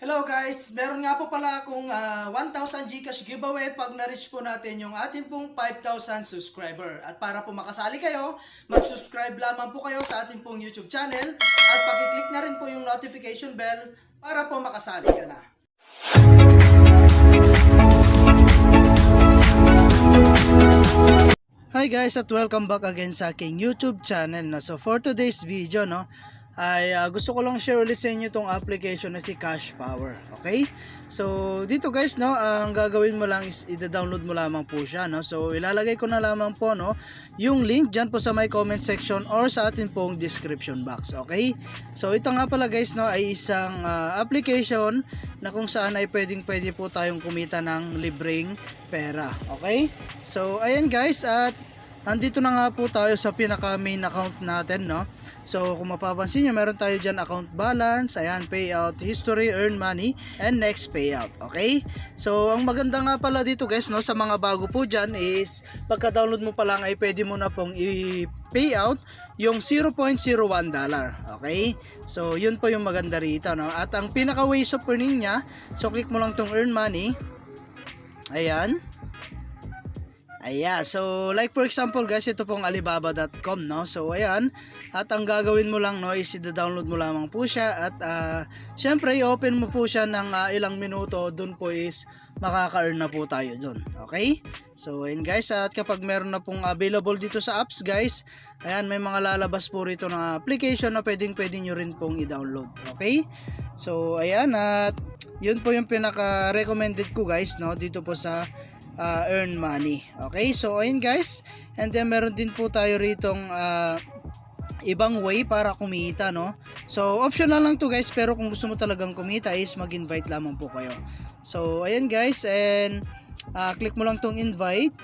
Hello guys, meron nga po pala akong 1,000 GCash giveaway pag na-reach po natin yung ating pong 5,000 subscriber. At para po makasali kayo, mag-subscribe lamang po kayo sa ating pong YouTube channel at pakiclick na rin po yung notification bell para po makasali ka na. Hi guys at welcome back again sa aking YouTube channel. No? So for today's video, no, ay gusto ko lang share ulit sa inyo itong application na si Cash Power. Okay? So dito guys, no, ang gagawin mo lang is i-download mo lamang po siya, no. So ilalagay ko na lamang po, no, yung link diyan po sa my comment section or sa atin pong description box. Okay? So ito nga pala guys, no, ay isang application na kung saan ay pwede po tayong kumita ng libreng pera. Okay? So ayan guys, at andito na nga po tayo sa pinaka main account natin, no. So kung mapapansin nyo, meron tayo dyan account balance, ayan, payout history, earn money, and next payout. Okay, so ang maganda nga pala dito guys, no, sa mga bago po dyan is pagka download mo pa lang ay pwede mo na pong i-payout yung $0.01. Okay, so yun po yung maganda rito, no. At ang pinaka ways of earning nya, so click mo lang tong earn money. Ayan. Ayan, so like for example guys, ito pong alibaba.com, no. So ayan, at ang gagawin mo lang, no, is i-download mo lamang po siya at syempre i-open mo po siya ng ilang minuto, dun po is makaka-earn na po tayo dun. Okay? So ayan guys, at kapag meron na pong available dito sa apps guys, ayan, may mga lalabas po rito na application na pwede nyo rin pong i-download. Okay? So ayan, at yun po yung pinaka-recommended ko guys, no, dito po sa earn money. Okay, so ayun guys, and then meron din po tayo ritong ibang way para kumita, no. So optional lang to guys, pero kung gusto mo talagang kumita is mag-invite lamang po kayo. So ayan guys, and click mo lang tong invite.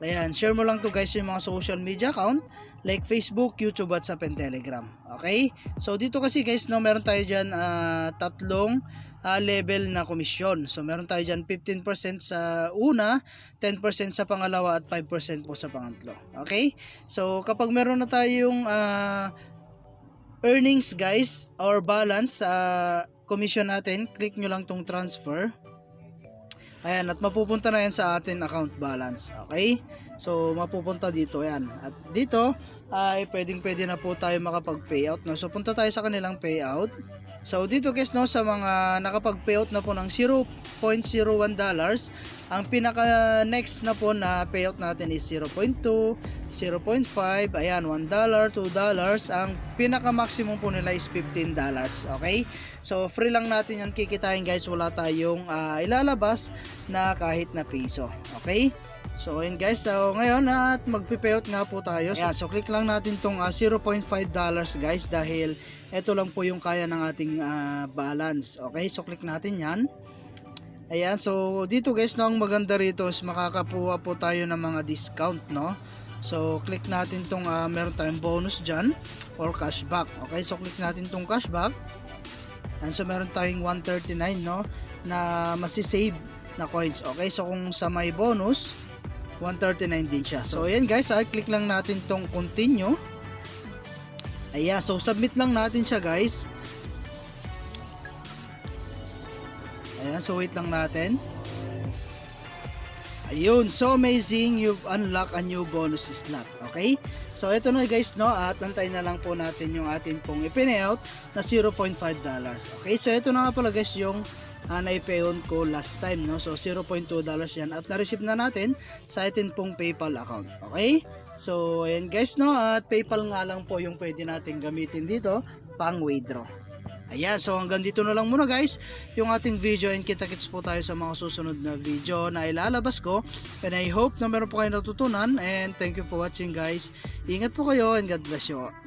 Ayan, share mo lang to guys yung mga social media account like Facebook, YouTube, WhatsApp, and Telegram. Okay, so dito kasi guys, no, meron tayo dyan tatlong level na komisyon. So meron tayo dyan 15% sa una, 10% sa pangalawa, at 5% po sa pangatlo. Okay, so kapag meron na tayong earnings guys or balance sa komisyon natin, click nyo lang tong transfer. Ayan, at mapupunta na yan sa atin account balance. Okay, so mapupunta dito yan, at dito ay pwede na po tayo makapag payout, no. So punta tayo sa kanilang payout. So dito guys, no, sa mga nakapag-payout na po ng $0.01, ang pinaka next na po na payout natin is 0.2, 0.5, ayan, $1, $2, ang pinaka maximum po nila is $15. Okay? So free lang natin yan kikitain guys, wala tayong ilalabas na kahit na piso. Okay? So ayun guys, so ngayon at magpi-payout nga po tayo. Ayan, so click lang natin tong $0.5 guys, dahil ito lang po yung kaya ng ating balance. Okay, so click natin yan. Ayan, so dito guys, no, ang maganda rito is makakakuha po tayo ng mga discount, no. So click natin tong meron tayong bonus dyan or cashback. Okay, so click natin tong cashback. And so meron tayong 139, no, na masisave na coins. Okay, so kung sa may bonus 139 din siya. So ayan guys, click lang natin tong continue. Ayan, so submit lang natin siya guys. Ayan, so wait lang natin. Ayun, so amazing, you've unlocked a new bonus slot. Okay, so ito na guys, no, at antayin na lang po natin yung atin pong i-payout na $0.5. Okay, so ito na nga pala guys yung na-payout ko last time, no. So $0.2 yan, at na-receive na natin sa atin pong PayPal account. Okay, so ayan guys, no, at PayPal nga lang po yung pwede natin gamitin dito pang withdraw. Ayan, so hanggang dito na lang muna guys yung ating video, and kita-kits po tayo sa mga susunod na video na ilalabas ko, and I hope na meron po kayo natutunan, and thank you for watching guys. Ingat po kayo, and God bless you.